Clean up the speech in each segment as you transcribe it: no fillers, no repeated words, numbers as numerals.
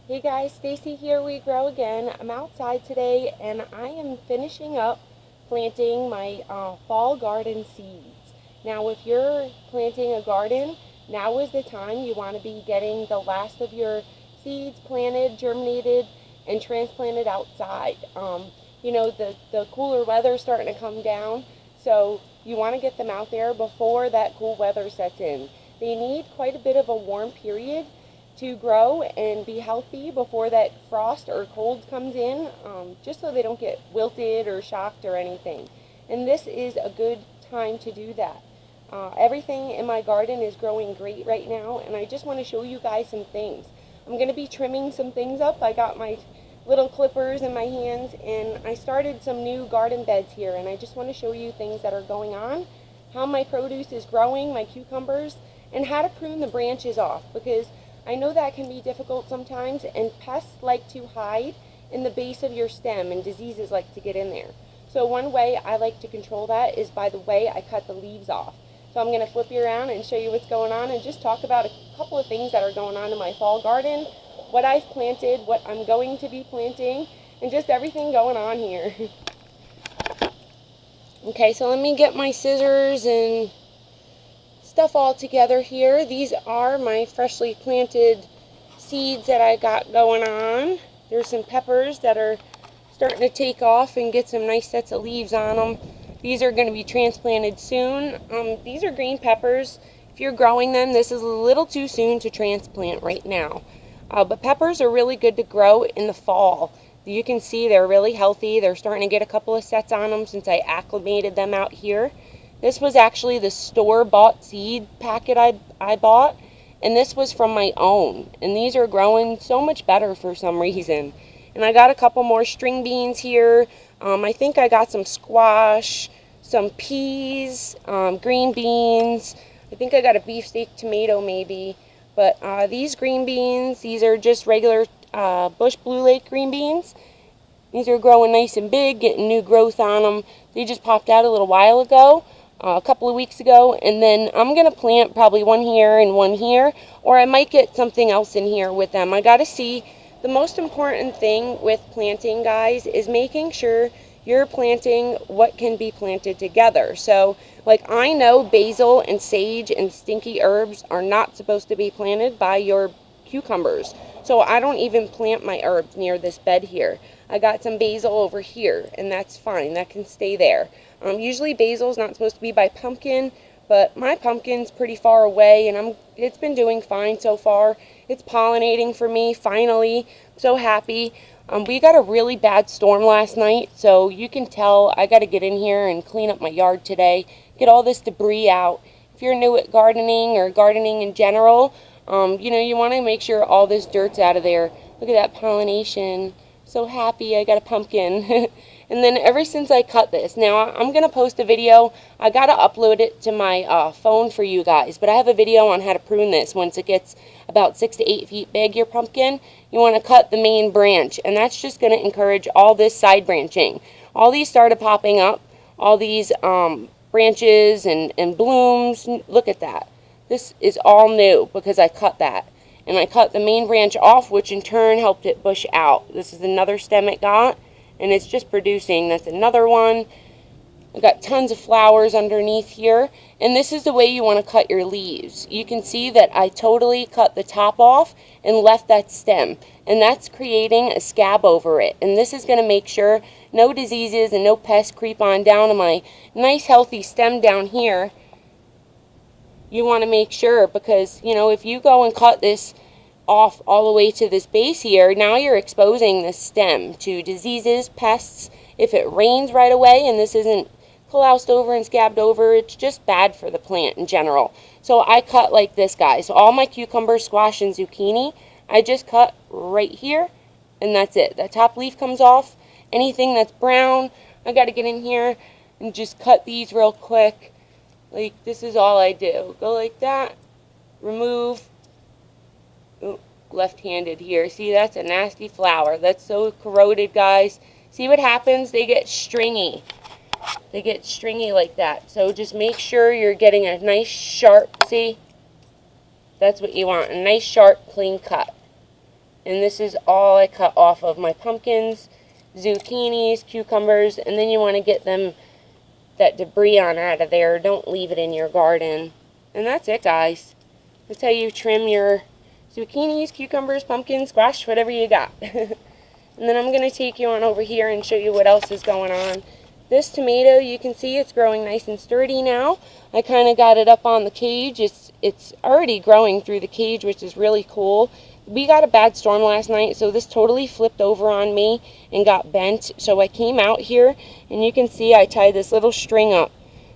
Hey guys, Stacy here, We Grow Again. I'm outside today and I am finishing up planting my fall garden seeds. Now if you're planting a garden, now is the time you want to be getting the last of your seeds planted, germinated, and transplanted outside. The cooler weather is starting to come down, so you want to get them out there before that cool weather sets in. They need quite a bit of a warm period to grow and be healthy before that frost or cold comes in, just so they don't get wilted or shocked or anything. And this is a good time to do that. Everything in my garden is growing great right now, and I just want to show you guys some things. I'm going to be trimming some things up. I got my little clippers in my hands, and I started some new garden beds here, and I just want to show you things that are going on, how my produce is growing, my cucumbers, and how to prune the branches off, because I know that can be difficult sometimes, and pests like to hide in the base of your stem, and diseases like to get in there. So one way I like to control that is by the way I cut the leaves off. So I'm going to flip you around and show you what's going on, and just talk about a couple of things that are going on in my fall garden, what I've planted, what I'm going to be planting, and just everything going on here. Okay, so let me get my scissors and stuff all together here. These are my freshly planted seeds that I got going on. There's some peppers that are starting to take off and get some nice sets of leaves on them. These are going to be transplanted soon. These are green peppers. If you're growing them, this is a little too soon to transplant right now. But peppers are really good to grow in the fall. You can see they're really healthy. They're starting to get a couple of sets on them since I acclimated them out here. This was actually the store-bought seed packet I bought, and this was from my own. And these are growing so much better for some reason. And I got a couple more string beans here. I think I got some squash, some peas, green beans. I think I got a beefsteak tomato maybe. But these green beans, these are just regular Bush Blue Lake green beans. These are growing nice and big, getting new growth on them. They just popped out a little while ago. A couple of weeks ago, and then I'm going to plant probably one here and one here, or I might get something else in here with them. I got to see. The most important thing with planting, guys, is making sure you're planting what can be planted together. So, like, I know basil and sage and stinky herbs are not supposed to be planted by your cucumbers. So I don't even plant my herbs near this bed here. I got some basil over here, and that's fine. That can stay there. Usually basil is not supposed to be by pumpkin, but my pumpkin's pretty far away, and it's been doing fine so far. It's pollinating for me, finally. I'm so happy. We got a really bad storm last night, so you can tell I got to get in here and clean up my yard today, get all this debris out. If you're new at gardening or gardening in general, you want to make sure all this dirt's out of there. Look at that pollination. So happy I got a pumpkin. And then ever since I cut this, now I'm going to post a video. I got to upload it to my phone for you guys, but I have a video on how to prune this once it gets about 6 to 8 feet big, your pumpkin. You want to cut the main branch, and that's just going to encourage all this side branching. All these started popping up, all these branches and blooms. Look at that. This is all new because I cut that. And I cut the main branch off, which in turn helped it bush out. This is another stem it got, and it's just producing. That's another one. I've got tons of flowers underneath here, and this is the way you want to cut your leaves. You can see that I totally cut the top off and left that stem, and that's creating a scab over it. And this is going to make sure no diseases and no pests creep on down to my nice healthy stem down here. You want to make sure, because if you go and cut this off all the way to this base here, now you're exposing the stem to diseases, pests. If it rains right away and this isn't cloused over and scabbed over, it's just bad for the plant in general. So I cut like this, guys. So all my cucumber, squash, and zucchini, I just cut right here, and that's it. That top leaf comes off. Anything that's brown, I got to get in here and just cut these real quick. Like, this is all I do. Go like that, remove. Ooh, left-handed here. See, that's a nasty flower. That's so corroded, guys. See what happens? They get stringy. They get stringy like that. So just make sure you're getting a nice sharp, see? That's what you want, a nice sharp, clean cut. And this is all I cut off of my pumpkins, zucchinis, cucumbers, and then you want to get that debris on out of there. Don't leave it in your garden. And that's it, guys. That's how you trim your zucchinis, cucumbers, pumpkins, squash, whatever you got. And then I'm going to take you on over here and show you what else is going on. This tomato, you can see it's growing nice and sturdy now. I kind of got it up on the cage. It's already growing through the cage, which is really cool. We got a bad storm last night, so this totally flipped over on me and got bent. So I came out here, and you can see I tied this little string up.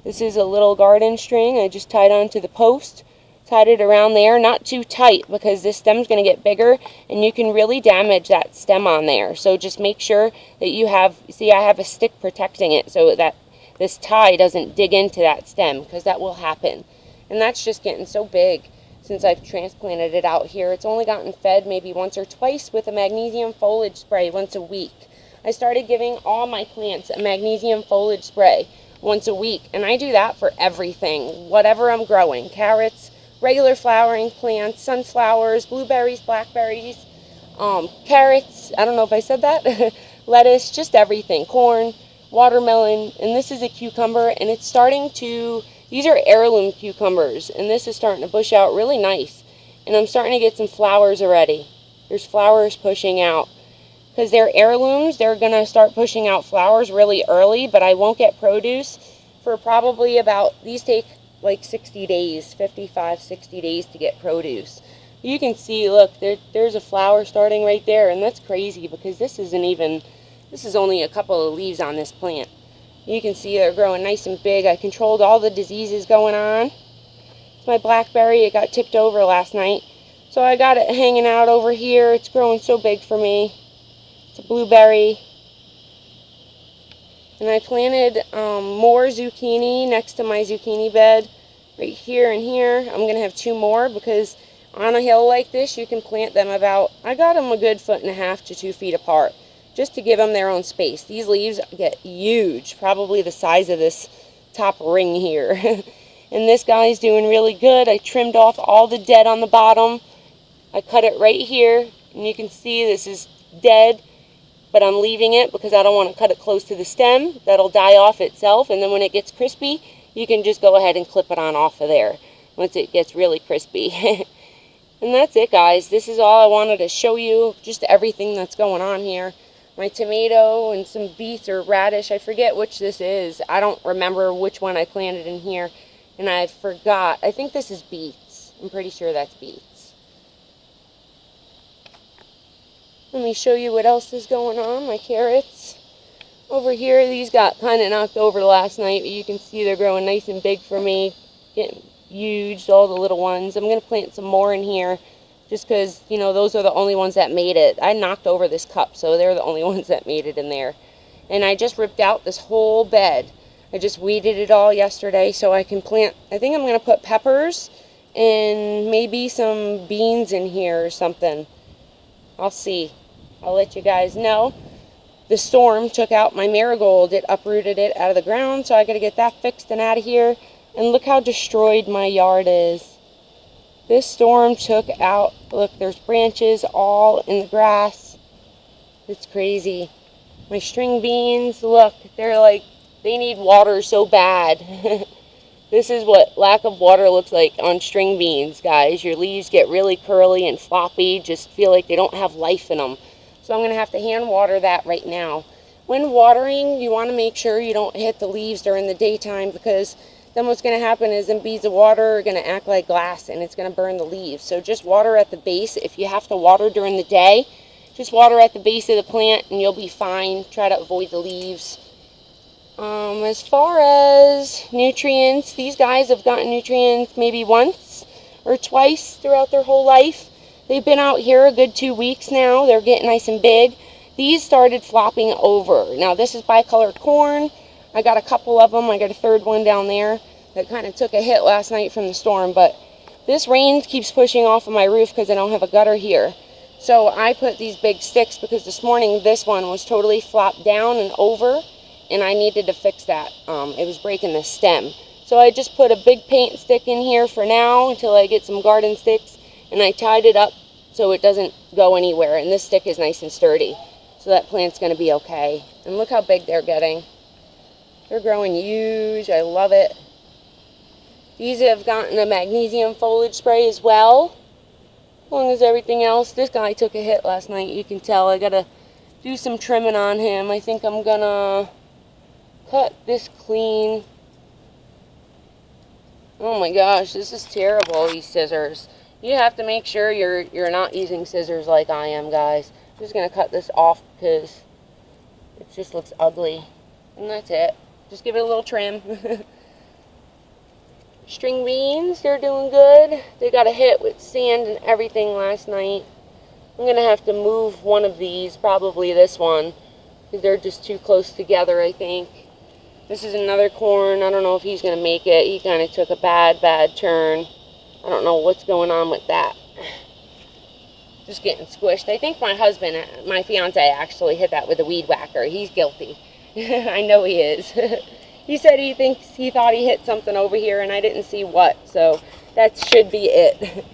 This is a little garden string I just tied onto the post. Tied it around there, not too tight because this stem's going to get bigger and you can really damage that stem on there. So just make sure that you have, see, I have a stick protecting it so that this tie doesn't dig into that stem, because that will happen. And that's just getting so big since I've transplanted it out here. It's only gotten fed maybe once or twice with a magnesium foliage spray once a week. I started giving all my plants a magnesium foliage spray once a week, and I do that for everything, whatever I'm growing. Carrots, regular flowering plants, sunflowers, blueberries, blackberries, carrots, I don't know if I said that, lettuce, just everything, corn, watermelon, and this is a cucumber, and it's starting to, these are heirloom cucumbers, and this is starting to bush out really nice, and I'm starting to get some flowers already. There's flowers pushing out. Because they're heirlooms, they're going to start pushing out flowers really early, but I won't get produce for probably about, these take like 60 days, 55, 60 days to get produce. You can see, look, there's a flower starting right there, and that's crazy because this isn't even, this is only a couple of leaves on this plant. You can see they're growing nice and big. I controlled all the diseases going on. It's my blackberry, it got tipped over last night, so I got it hanging out over here. It's growing so big for me. It's a blueberry. And I planted more zucchini next to my zucchini bed, right here and here. I'm going to have 2 more because on a hill like this, you can plant them about, I got them a good 1.5 to 2 feet apart, just to give them their own space. These leaves get huge, probably the size of this top ring here. And this guy's doing really good. I trimmed off all the dead on the bottom. I cut it right here, and you can see this is dead. But I'm leaving it because I don't want to cut it close to the stem. That'll die off itself, and then when it gets crispy, you can just go ahead and clip it on off of there once it gets really crispy. And that's it, guys. This is all I wanted to show you, just everything that's going on here. My tomato and some beets or radish. I forget which this is. I don't remember which one I planted in here, and I forgot. I think this is beets. I'm pretty sure that's beets. Let me show you what else is going on. My carrots over here, these got kind of knocked over last night, but you can see they're growing nice and big for me, getting huge, all the little ones. I'm going to plant some more in here just because, you know, those are the only ones that made it. I knocked over this cup, so they're the only ones that made it in there. And I just ripped out this whole bed. I just weeded it all yesterday so I can plant, I think I'm going to put peppers and maybe some beans in here or something. I'll see. I'll let you guys know. The storm took out my marigold. It uprooted it out of the ground, so I got to get that fixed and out of here. And look how destroyed my yard is. This storm took out, look, there's branches all in the grass. It's crazy. My string beans, look, they're like, they need water so bad. This is what lack of water looks like on string beans, guys. Your leaves get really curly and floppy, just feel like they don't have life in them. So I'm going to have to hand water that right now. When watering, you want to make sure you don't hit the leaves during the daytime, because then what's going to happen is them beads of water are going to act like glass and it's going to burn the leaves. So just water at the base. If you have to water during the day, just water at the base of the plant and you'll be fine. Try to avoid the leaves. As far as nutrients, these guys have gotten nutrients maybe once or twice throughout their whole life. They've been out here a good 2 weeks now. They're getting nice and big. These started flopping over. Now this is bicolored corn. I got a couple of them. I got a third one down there that kind of took a hit last night from the storm. But this rain keeps pushing off of my roof because I don't have a gutter here. So I put these big sticks because this morning this one was totally flopped down and over. And I needed to fix that. It was breaking the stem. So I just put a big paint stick in here for now until I get some garden sticks. And I tied it up so it doesn't go anywhere. And this stick is nice and sturdy, so that plant's going to be okay. And look how big they're getting. They're growing huge. I love it. These have gotten a magnesium foliage spray as well, as long as everything else. This guy took a hit last night. You can tell. I got to do some trimming on him. I think I'm going to cut this clean. Oh my gosh, this is terrible, these scissors. You have to make sure you're not using scissors like I am, guys. I'm just going to cut this off because it just looks ugly. And that's it. Just give it a little trim. String beans, they're doing good. They got a hit with sand and everything last night. I'm going to have to move one of these, probably this one, because they're just too close together, I think. This is another corn. I don't know if he's going to make it. He kind of took a bad turn. I don't know what's going on with that. Just getting squished. I think my husband, my fiance, actually hit that with a weed whacker. He's guilty. I know he is. He said he thought he hit something over here, and I didn't see what. So that should be it.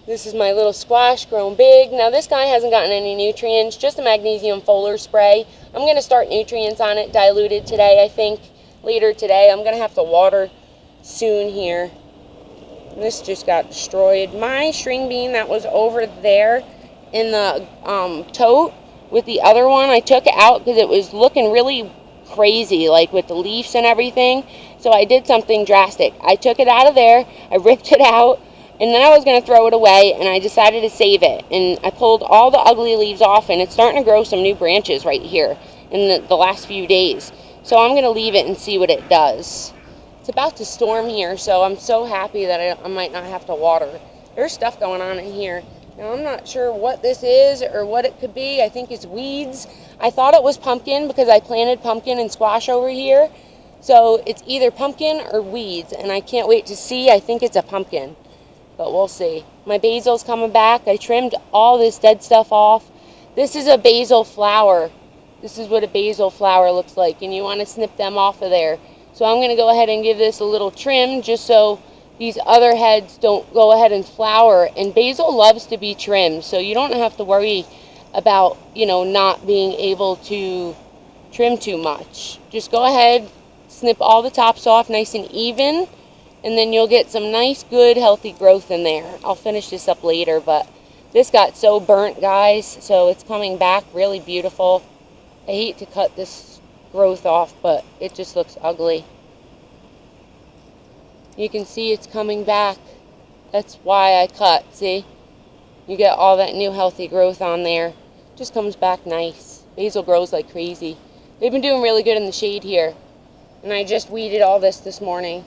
This is my little squash grown big. Now this guy hasn't gotten any nutrients, just a magnesium foliar spray. I'm going to start nutrients on it, diluted today, I think, later today. I'm going to have to water soon here. This just got destroyed. My string bean that was over there in the tote with the other one, I took it out because it was looking really crazy, like with the leaves and everything. So I did something drastic. I took it out of there, I ripped it out, and then I was going to throw it away, and I decided to save it. And I pulled all the ugly leaves off, and it's starting to grow some new branches right here in the last few days. So I'm going to leave it and see what it does. It's about to storm here, so I'm so happy that I might not have to water. There's stuff going on in here. Now, I'm not sure what this is or what it could be. I think it's weeds. I thought it was pumpkin because I planted pumpkin and squash over here. So it's either pumpkin or weeds, and I can't wait to see. I think it's a pumpkin. But we'll see. My basil's coming back. I trimmed all this dead stuff off. This is a basil flower. This is what a basil flower looks like. And you want to snip them off of there. So I'm going to go ahead and give this a little trim just so these other heads don't go ahead and flower. And basil loves to be trimmed. So you don't have to worry about, you know, not being able to trim too much. Just go ahead, snip all the tops off nice and even. And then you'll get some nice, good, healthy growth in there. I'll finish this up later, but this got so burnt, guys, so it's coming back really beautiful. I hate to cut this growth off, but it just looks ugly. You can see it's coming back. That's why I cut, see? You get all that new healthy growth on there. Just comes back nice. Basil grows like crazy. They've been doing really good in the shade here. And I just weeded all this morning.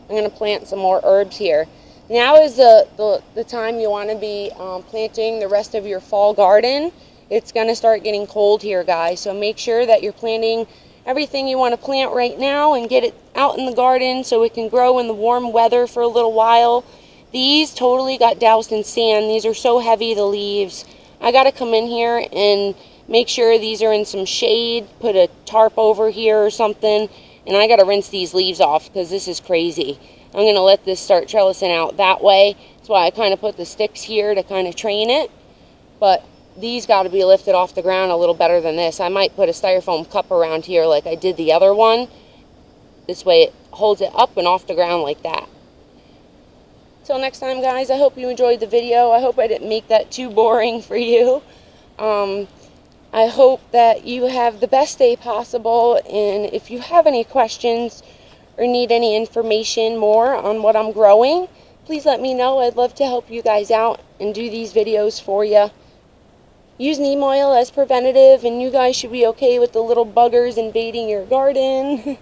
I'm going to plant some more herbs here. Now is the time you want to be planting the rest of your fall garden. It's going to start getting cold here, guys. So make sure that you're planting everything you want to plant right now and get it out in the garden so it can grow in the warm weather for a little while. These totally got doused in sand. These are so heavy, the leaves. I got to come in here and make sure these are in some shade. Put a tarp over here or something. And I got to rinse these leaves off because this is crazy. I'm going to let this start trellising out that way. That's why I kind of put the sticks here to kind of train it. But these got to be lifted off the ground a little better than this. I might put a styrofoam cup around here like I did the other one. This way it holds it up and off the ground like that. Till next time, guys, I hope you enjoyed the video. I hope I didn't make that too boring for you. I hope that you have the best day possible, and if you have any questions or need any information more on what I'm growing, please let me know. I'd love to help you guys out and do these videos for you. Use neem oil as preventative, and you guys should be okay with the little buggers invading your garden.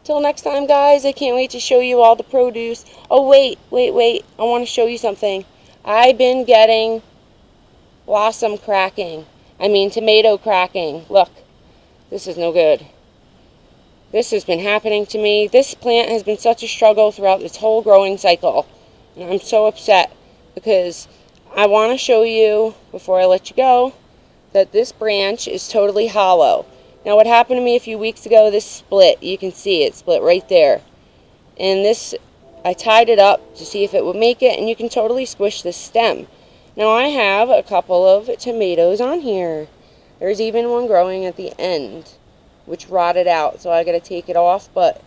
Till next time, guys, I can't wait to show you all the produce. Oh, wait. I want to show you something. I've been getting blossom cracking. Tomato cracking. Look, this is no good. This has been happening to me. This plant has been such a struggle throughout this whole growing cycle. And I'm so upset because I want to show you, before I let you go, that this branch is totally hollow. Now, what happened to me a few weeks ago, this split. You can see it split right there. And this, I tied it up to see if it would make it, and you can totally squish this stem. Now I have a couple of tomatoes on here. There's even one growing at the end, which rotted out, so I got to take it off. But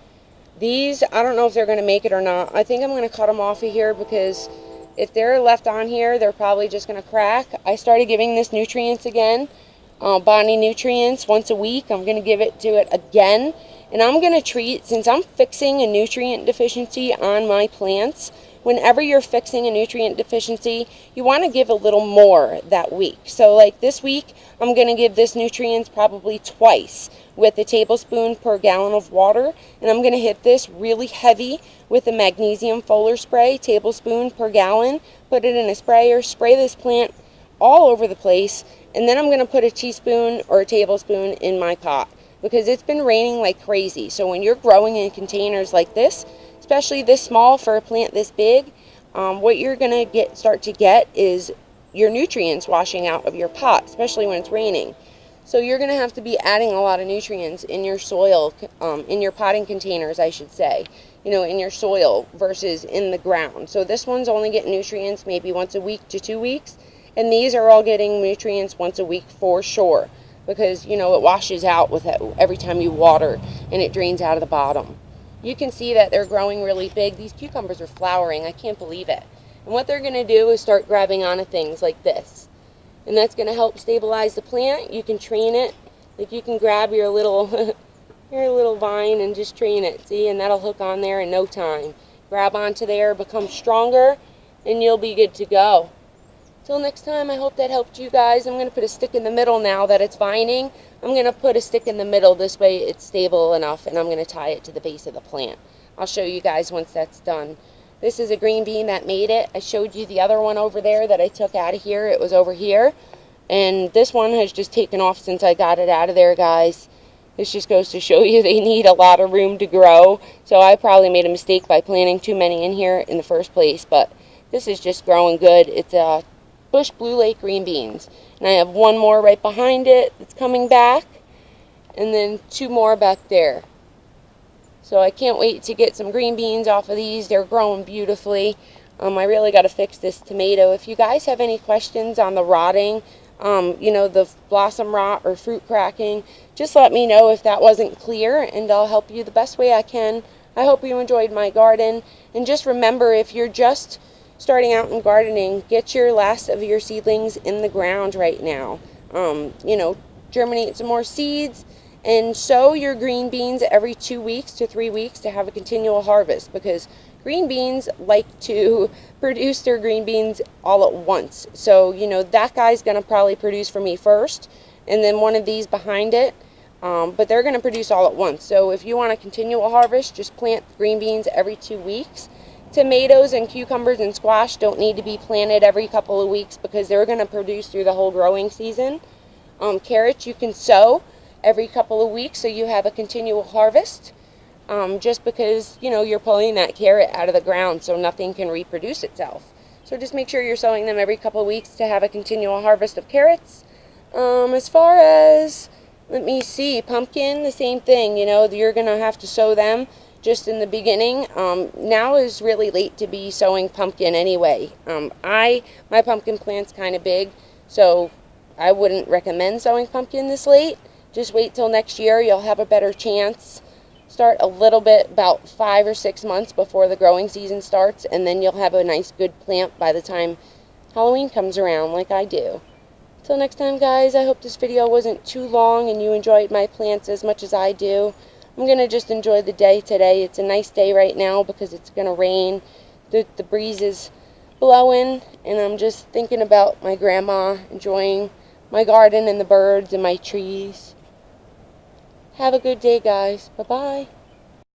these, I don't know if they're going to make it or not. I think I'm going to cut them off of here because if they're left on here, they're probably just going to crack. I started giving this nutrients again, body nutrients once a week. I'm going to give it to it again. And I'm going to treat, since I'm fixing a nutrient deficiency on my plants, whenever you're fixing a nutrient deficiency, you want to give a little more that week. So like this week, I'm going to give this nutrients probably twice with a tablespoon per gallon of water. And I'm going to hit this really heavy with a magnesium foliar spray, tablespoon per gallon. Put it in a sprayer, spray this plant all over the place. And then I'm going to put a teaspoon or a tablespoon in my pot, because it's been raining like crazy. So when you're growing in containers like this, especially this small for a plant this big, what you're going to start to get is your nutrients washing out of your pot, especially when it's raining. So you're going to have to be adding a lot of nutrients in your soil, in your potting containers, I should say, in your soil versus in the ground. So this one's only getting nutrients maybe once a week to 2 weeks, and these are all getting nutrients once a week for sure, because, it washes out with it every time you water, and it drains out of the bottom. You can see that they're growing really big. These cucumbers are flowering. I can't believe it. And what they're going to do is start grabbing onto things like this. And that's going to help stabilize the plant. You can train it. Like you can grab your little your little vine and just train it. See? And that'll hook on there in no time. Grab onto there, become stronger, and you'll be good to go. Till next time, I hope that helped you guys. I'm going to put a stick in the middle now that it's vining. I'm going to put a stick in the middle. This way it's stable enough, and I'm going to tie it to the base of the plant. I'll show you guys once that's done. This is a green bean that made it. I showed you the other one over there that I took out of here. It was over here. And this one has just taken off since I got it out of there, guys. This just goes to show you they need a lot of room to grow. So I probably made a mistake by planting too many in here in the first place. But this is just growing good. It's a Bush Blue Lake green beans, and I have one more right behind it that's coming back, and then 2 more back there. So I can't wait to get some green beans off of these. They're growing beautifully. I really got to fix this tomato. If you guys have any questions on the rotting, the blossom rot or fruit cracking, just let me know if that wasn't clear, and I'll help you the best way I can. I hope you enjoyed my garden, and just remember, if you're just starting out in gardening, get your last of your seedlings in the ground right now. Germinate some more seeds and sow your green beans every 2 weeks to 3 weeks to have a continual harvest, because green beans like to produce their green beans all at once. So, that guy's going to probably produce for me first, and then one of these behind it, but they're going to produce all at once. So if you want a continual harvest, just plant green beans every 2 weeks. Tomatoes and cucumbers and squash don't need to be planted every couple of weeks because they're going to produce through the whole growing season. Carrots you can sow every couple of weeks so you have a continual harvest, just because, you're pulling that carrot out of the ground so nothing can reproduce itself. So just make sure you're sowing them every couple of weeks to have a continual harvest of carrots. As far as, let me see, pumpkin, the same thing, you're going to have to sow them just in the beginning. Now is really late to be sowing pumpkin anyway. My pumpkin plant's kind of big, so I wouldn't recommend sowing pumpkin this late. Just wait till next year. You'll have a better chance. Start a little bit, about 5 or 6 months before the growing season starts, and then you'll have a nice good plant by the time Halloween comes around, like I do. Till next time, guys, I hope this video wasn't too long and you enjoyed my plants as much as I do. I'm going to just enjoy the day today. It's a nice day right now because it's going to rain. The breeze is blowing, and I'm just thinking about my grandma, enjoying my garden and the birds and my trees. Have a good day, guys. Bye-bye.